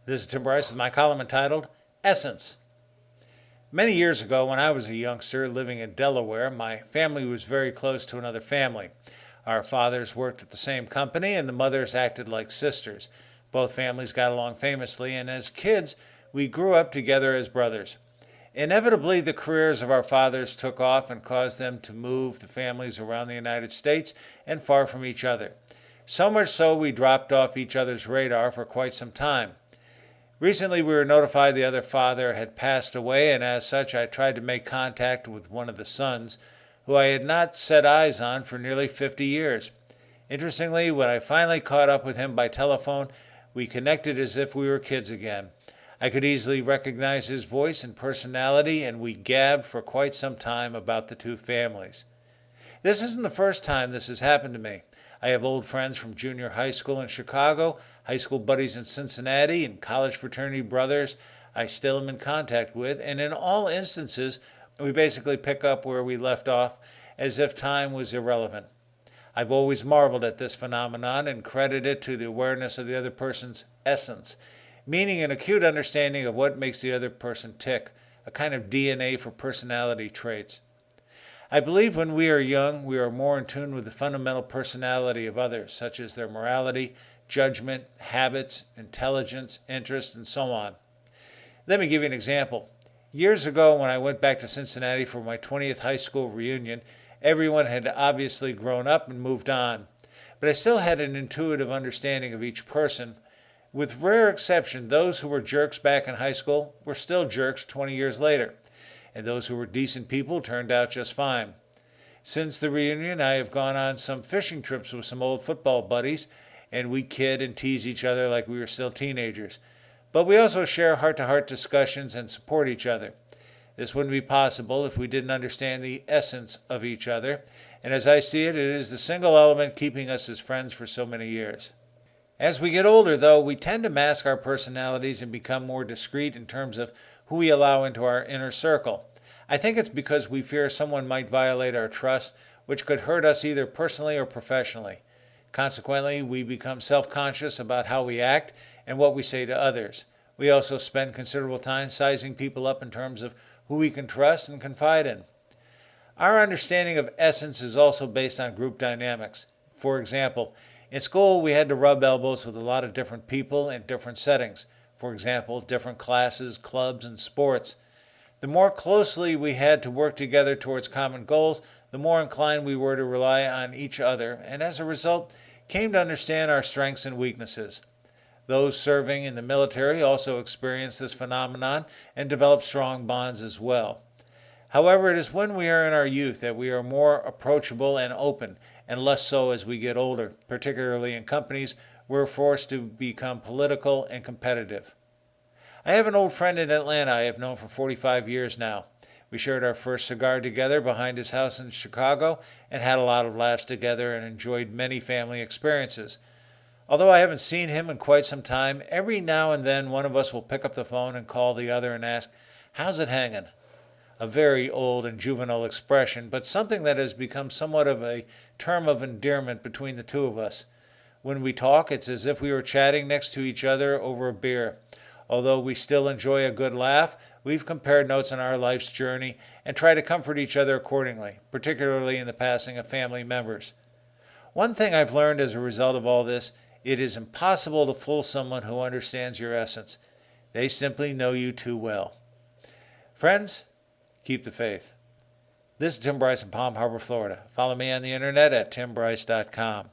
This is Tim Bryce with my column entitled Essence. Many years ago, when I was a youngster living in Delaware, my family was very close to another family. Our fathers worked at the same company, and the mothers acted like sisters. Both families got along famously, and as kids, we grew up together as brothers. Inevitably, the careers of our fathers took off and caused them to move the families around the United States and far from each other. So much so, we dropped off each other's radar for quite some time. Recently, we were notified the other father had passed away, and as such, I tried to make contact with one of the sons, who I had not set eyes on for nearly 50 years. Interestingly, when I finally caught up with him by telephone, we connected as if we were kids again. I could easily recognize his voice and personality, and we gabbed for quite some time about the two families. This isn't the first time this has happened to me. I have old friends from junior high school in Chicago, high school buddies in Cincinnati, and college fraternity brothers I still am in contact with, and in all instances, we basically pick up where we left off as if time was irrelevant. I've always marveled at this phenomenon and credit it to the awareness of the other person's essence, meaning an acute understanding of what makes the other person tick, a kind of DNA for personality traits. I believe when we are young, we are more in tune with the fundamental personality of others, such as their morality, judgment, habits, intelligence, interests, and so on. Let me give you an example. Years ago, when I went back to Cincinnati for my 20th high school reunion, everyone had obviously grown up and moved on, but I still had an intuitive understanding of each person. With rare exception, those who were jerks back in high school were still jerks 20 years later, and those who were decent people turned out just fine. Since the reunion, I have gone on some fishing trips with some old football buddies, and we kid and tease each other like we were still teenagers. But we also share heart-to-heart discussions and support each other. This wouldn't be possible if we didn't understand the essence of each other, and as I see it, it is the single element keeping us as friends for so many years. As we get older, though, we tend to mask our personalities and become more discreet in terms of who we allow into our inner circle. I think it's because we fear someone might violate our trust, which could hurt us either personally or professionally. Consequently, we become self-conscious about how we act and what we say to others. We also spend considerable time sizing people up in terms of who we can trust and confide in. Our understanding of essence is also based on group dynamics. For example, in school we had to rub elbows with a lot of different people in different settings. For example, different classes, clubs, and sports. The more closely we had to work together towards common goals, the more inclined we were to rely on each other, and as a result, came to understand our strengths and weaknesses. Those serving in the military also experienced this phenomenon and developed strong bonds as well. However, it is when we are in our youth that we are more approachable and open, and less so as we get older, particularly in companies we're forced to become political and competitive. I have an old friend in Atlanta I have known for 45 years now. We shared our first cigar together behind his house in Chicago and had a lot of laughs together and enjoyed many family experiences. Although I haven't seen him in quite some time, every now and then one of us will pick up the phone and call the other and ask, "How's it hanging?" A very old and juvenile expression, but something that has become somewhat of a term of endearment between the two of us. When we talk, it's as if we were chatting next to each other over a beer. Although we still enjoy a good laugh, we've compared notes on our life's journey and try to comfort each other accordingly, particularly in the passing of family members. One thing I've learned as a result of all this, it is impossible to fool someone who understands your essence. They simply know you too well. Friends, keep the faith. This is Tim Bryce in Palm Harbor, Florida. Follow me on the internet at timbryce.com.